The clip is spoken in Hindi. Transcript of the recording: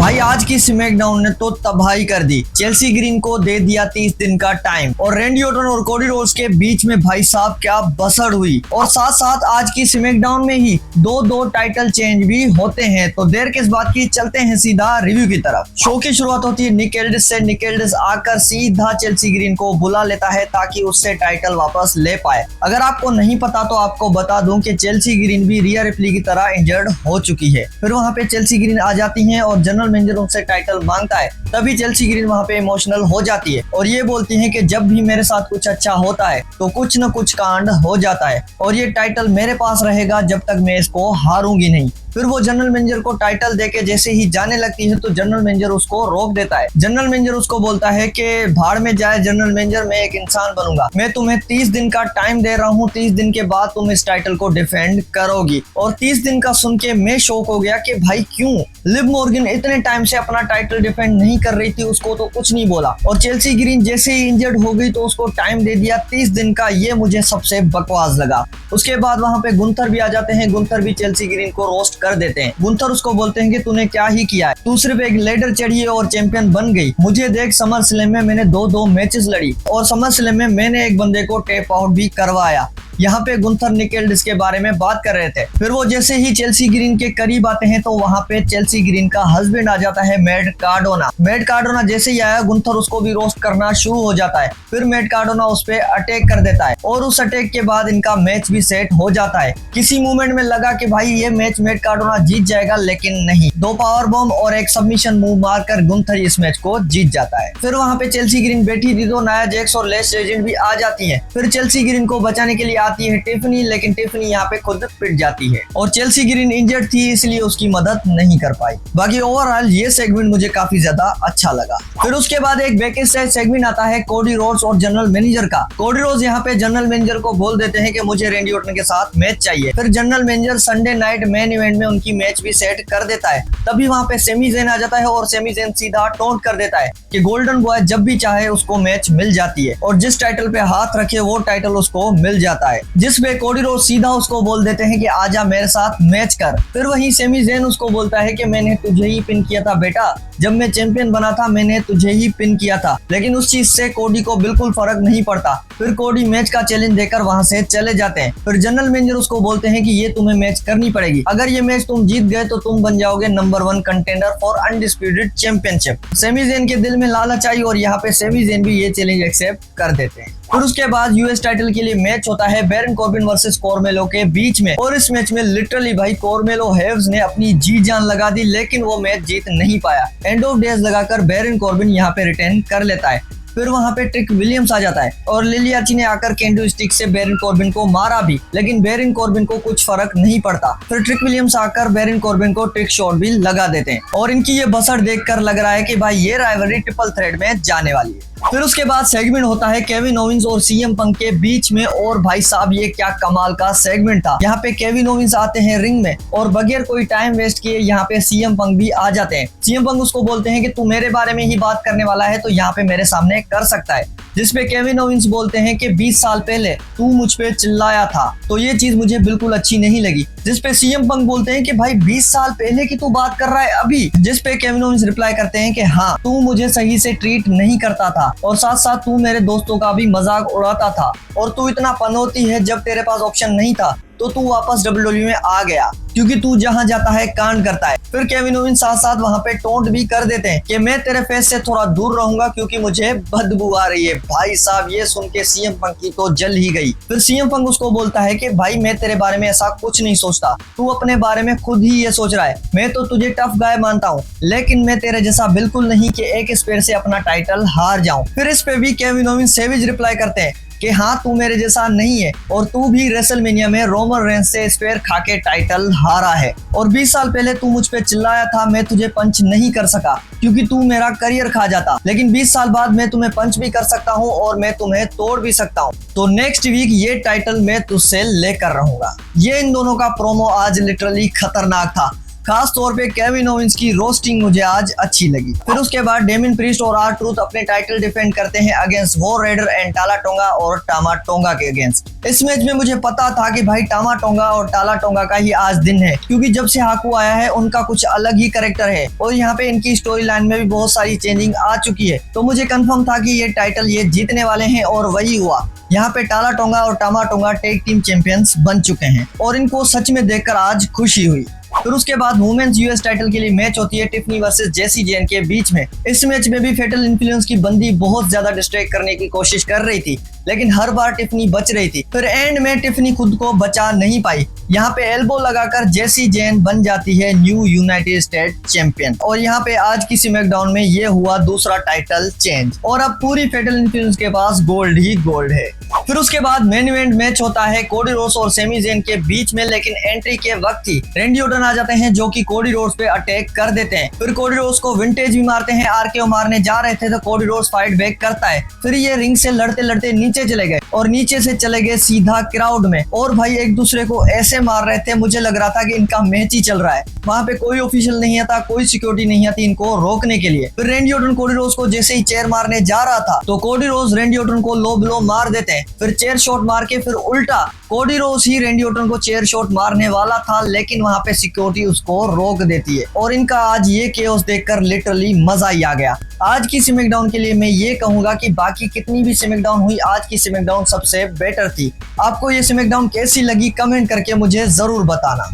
भाई आज की स्मैकडाउन ने तो तबाही कर दी। चेल्सी ग्रीन को दे दिया 30 दिन का टाइम और रैंडी ऑर्टन और कोडी रोड्स के बीच में भाई साहब क्या बसड़ हुई। और साथ साथ आज की स्मैकडाउन में ही दो टाइटल चेंज भी होते हैं। तो देर किस बात की, चलते हैं सीधा रिव्यू की तरफ। शो की शुरुआत होती है निक एल्डिस से। निक एल्डिस आकर सीधा चेल्सी ग्रीन को बुला लेता है ताकि उससे टाइटल वापस ले पाए। अगर आपको नहीं पता तो आपको बता दूं कि चेल्सी ग्रीन भी रिया रिप्ली की तरह इंजर्ड हो चुकी है। फिर वहां पे चेल्सी ग्रीन आ जाती है और जनरल मैनेजर उनसे टाइटल मांगता है। तभी चेल्सी ग्रीन वहां पे इमोशनल हो जाती है और ये बोलती है कि जब भी मेरे साथ कुछ अच्छा होता है तो कुछ न कुछ कांड हो जाता है और ये टाइटल मेरे पास रहेगा जब तक मैं इसको हारूंगी नहीं। फिर वो जनरल मैनेजर को टाइटल देके जैसे ही जाने लगती है तो जनरल मैनेजर उसको रोक देता है। जनरल मैनेजर उसको बोलता है कि भाड़ में जाए जनरल मैनेजर, मैं एक इंसान बनूंगा। मैं तुम्हें 30 दिन का टाइम दे रहा हूँ। 30 दिन के बाद तुम इस टाइटल को डिफेंड करोगी। और 30 दिन का सुन के मैं शॉक हो गया कि भाई क्यों लिव मॉर्गन इतने टाइम से अपना टाइटल डिफेंड नहीं कर रही थी, उसको तो कुछ नहीं बोला। और चेल्सी ग्रीन जैसे ही इंजर्ड हो गई तो उसको टाइम दे दिया 30 दिन का। ये मुझे सबसे बकवास लगा। उसके बाद वहां पे गुंथर भी आ जाते हैं। गुंथर भी चेल्सी ग्रीन को रोस्ट कर देते हैं। गुंथर उसको बोलते हैं कि तूने क्या ही किया है, तू सिर्फ एक लेडर चढ़ी है और चैंपियन बन गई। मुझे देख, समर स्लैम में मैंने दो मैचेस लड़ी और समर स्लैम में मैंने एक बंदे को टेप आउट भी करवाया। यहाँ पे गुंथर निक एल्डिस के बारे में बात कर रहे थे। फिर वो जैसे ही चेल्सी ग्रीन के करीब आते हैं तो वहाँ पे चेल्सी ग्रीन का हस्बैंड आ जाता है, मैट कार्डोना। मैट कार्डोना जैसे ही आया गुंथर उसको भी रोस्ट करना शुरू हो जाता है। फिर मैट कार्डोना उस पे अटैक कर देता है और उस अटैक के बाद इनका मैच भी सेट हो जाता है। किसी मोमेंट में लगा कि भाई ये मैच मैट कार्डोना जीत जाएगा, लेकिन नहीं। 2 पावर बॉम्ब और एक सबमिशन मूव मारकर गुंथर इस मैच को जीत जाता है। फिर वहाँ पे चेल्सी ग्रीन बैठी थी तो नाया जैक्स और लेस लेजेंड भी आ जाती है। फिर चेल्सी ग्रीन को बचाने के लिए आती है टिफनी, लेकिन टिफनी यहाँ पे खुद पिट जाती है और चेल्सी ग्रीन इंजर्ड थी इसलिए उसकी मदद नहीं कर पाई। बाकी ओवरऑल ये सेगमेंट मुझे काफी ज्यादा अच्छा लगा। फिर उसके बाद एक बैक स्टेज सेगमेंट आता है कोडी रोड्स और जनरल मैनेजर का। कोडी रोड्स यहाँ पे जनरल मैनेजर को बोल देते हैं कि मुझे रैंडी ऑर्टन के साथ मैच चाहिए। फिर general manager Sunday night main event में उनकी मैच भी सेट कर देता है। तभी वहाँ पे सेमी ज़ेन आ जाता है और सेमी ज़ेन सीधा टोंट कर देता है कि गोल्डन बॉय जब भी चाहे उसको मैच मिल जाती है और जिस टाइटल पे हाथ रखे वो टाइटल उसको मिल जाता है। जिसपे कोडी रोड्स सीधा उसको बोल देते हैं कि आजा मेरे साथ मैच कर। फिर वही सेमी ज़ेन उसको बोलता है कि मैंने तुझे ही पिन किया था बेटा, जब मैं चैंपियन बना था मैंने तुझे ही पिन किया था। लेकिन उस चीज से कोडी को बिल्कुल फर्क नहीं पड़ता। फिर कोडी मैच का चैलेंज देकर वहां से चले जाते हैं। फिर जनरल मैनेजर उसको बोलते हैं कि ये तुम्हें मैच करनी पड़ेगी। अगर ये मैच तुम जीत गए तो तुम बन जाओगे number 1 contender for undisputed championship. Sami Zayn के दिल में लालच आई और यहाँ पे सेमी ज़ेन भी ये चैलेंज एक्सेप्ट कर देते हैं। फिर उसके बाद यूएस टाइटल के लिए मैच होता है बैरन कॉर्बिन वर्सेस कोर्मेलो के बीच में और इस मैच में लिटरली भाई कोर्मेलो हेव्स ने अपनी जी जान लगा दी, लेकिन वो मैच जीत नहीं पाया। एंड ऑफ डेज लगाकर बैरन कॉर्बिन यहाँ पे रिटेन कर लेता है। फिर वहां पे ट्रिक विलियम्स आ जाता है और लिलियाची ने आकर कैंडो स्टिक से बैरन कॉर्बिन को मारा भी, लेकिन बैरन कॉर्बिन को कुछ फर्क नहीं पड़ता। फिर ट्रिक विलियम्स आकर बैरन कॉर्बिन को ट्रिक शॉट भी लगा देते हैं और इनकी ये बसड़ देखकर लग रहा है कि भाई ये राइवलरी ट्रिपल थ्रेट में जाने वाली है। फिर उसके बाद सेगमेंट होता है केविन ओवेंस और सीएम पंक के बीच में और भाई साहब ये क्या कमाल का सेगमेंट था। यहाँ पे केविन ओवेंस आते हैं रिंग में और बगैर कोई टाइम वेस्ट किए यहाँ पे सीएम पंक भी आ जाते हैं। सीएम पंक उसको बोलते हैं कि तू मेरे बारे में ही बात करने वाला है तो यहाँ पे मेरे सामने कर सकता है। जिसपे केविन ओवेंस बोलते हैं कि 20 साल पहले तू मुझ पे चिल्लाया था तो ये चीज मुझे बिल्कुल अच्छी नहीं लगी। जिसपे सीएम पंक बोलते हैं कि भाई 20 साल पहले की तू बात कर रहा है अभी। जिसपे केविन ओवेंस रिप्लाई करते हैं कि हाँ, तू मुझे सही से ट्रीट नहीं करता था और साथ साथ तू मेरे दोस्तों का भी मजाक उड़ाता था और तू इतना पनौती है, जब तेरे पास ऑप्शन नहीं था तो तू वापस डब्ल्यूडब्ल्यूई में आ गया क्योंकि तू जहां जाता है कांड करता है। फिर केविन ओवेंस साथ साथ वहां पे टोंट भी कर देते हैं कि मैं तेरे फेस से थोड़ा दूर रहूंगा क्योंकि मुझे बदबू आ रही है। भाई साहब ये सुन के सीएम पंक की तो जल ही गई। फिर सीएम पंक उसको बोलता है कि भाई मैं तेरे बारे में ऐसा कुछ नहीं सोचता, तू अपने बारे में खुद ही ये सोच रहा है। मैं तो तुझे टफ गाय मानता हूँ, लेकिन मैं तेरे जैसा बिल्कुल नहीं कि एक स्पेयर से अपना टाइटल हार जाऊं। फिर इस पे भी केविन ओवेंस सेविज रिप्लाई करते हैं कि हाँ, तू मेरे जैसा नहीं है और तू भी रेसलमेनिया में रोमन रेंस से स्पेयर खा के टाइटल हारा है और 20 साल पहले तू मुझ पे चिल्लाया था, मैं तुझे पंच नहीं कर सका क्योंकि तू मेरा करियर खा जाता, लेकिन 20 साल बाद मैं तुम्हें पंच भी कर सकता हूँ और मैं तुम्हें तोड़ भी सकता हूँ। तो नेक्स्ट वीक ये टाइटल मैं तुझसे लेकर रहूंगा। ये इन दोनों का प्रोमो आज लिटरली खतरनाक था। खास तौर पे केविन ओवेंस की रोस्टिंग मुझे आज अच्छी लगी। फिर उसके बाद डेमियन प्रीस्ट और R-Truth अपने टाइटल डिफेंड करते हैं अगेंस्ट वॉर रेडर एंड टाला टोंगा और टामा टोंगा के अगेंस्ट। इस मैच में मुझे पता था कि भाई टामा टोंगा और टाला टोंगा का ही आज दिन है, क्योंकि जब से हाकू आया है उनका कुछ अलग ही कैरेक्टर है और यहाँ पे इनकी स्टोरी लाइन में भी बहुत सारी चेंजिंग आ चुकी है। तो मुझे कंफर्म था कि ये टाइटल ये जीतने वाले हैं और वही हुआ। यहाँ पे टाला टोंगा और टामा टोंगा टैग टीम चैंपियंस बन चुके हैं और इनको सच में देखकर आज खुशी हुई। फिर उसके बाद वुमेन्स यूएस टाइटल के लिए मैच होती है टिफनी वर्सेस जेसी जेन के बीच में। इस मैच में भी फेटल इन्फ्लुएंस की बंदी बहुत ज्यादा डिस्ट्रैक्ट करने की कोशिश कर रही थी, लेकिन हर बार टिफनी बच रही थी। फिर एंड में टिफनी खुद को बचा नहीं पाई। यहाँ पे एल्बो लगाकर जेसी जेन बन जाती है न्यू यूनाइटेड स्टेट चैंपियन और यहाँ पे आज की स्मैकडाउन में ये हुआ दूसरा टाइटल चेंज और अब पूरी फेटल इन्फ्लुएंस के पास गोल्ड ही गोल्ड है। फिर उसके बाद मेन इवेंट मैच होता है कोडी रोड्स और सेमी जेन के बीच में, लेकिन एंट्री के वक्त ही रैंडी ऑर्टन आ जाते हैं जो कि कोडी रोड्स पे अटैक कर देते हैं। फिर कोडी रोड्स को विंटेज भी मारते हैं। RKO मारने जा रहे थे तो कोडी रोड्स फाइट बैक करता है। फिर ये रिंग से लड़ते लड़ते नीचे चले गए और नीचे से चले गए सीधा क्राउड में और भाई एक दूसरे को ऐसे मार रहे थे, मुझे लग रहा था कि इनका मैच ही चल रहा है। वहाँ पे कोई ऑफिशियल नहीं था, कोई सिक्योरिटी नहीं थी इनको रोकने के लिए। फिर रैंडी ऑर्टन कोडी रोड्स को जैसे ही चेयर मारने जा रहा था तो कोडी रोड्स रैंडी ऑर्टन को लो ब्लो मार देते हैं। फिर चेयर शॉट मार के फिर उल्टा कोडी रोड्स ही रैंडी ऑर्टन को चेयर शॉट मारने वाला था, लेकिन वहाँ पे सिक्योरिटी उसको रोक देती है और इनका आज ये केओस देखकर लिटरली मजा ही आ गया। आज की स्मैकडाउन के लिए मैं ये कहूंगा कि बाकी कितनी भी स्मैकडाउन हुई, आज की स्मैकडाउन सबसे बेटर थी। आपको ये स्मैकडाउन कैसी लगी कमेंट करके मुझे जरूर बताना।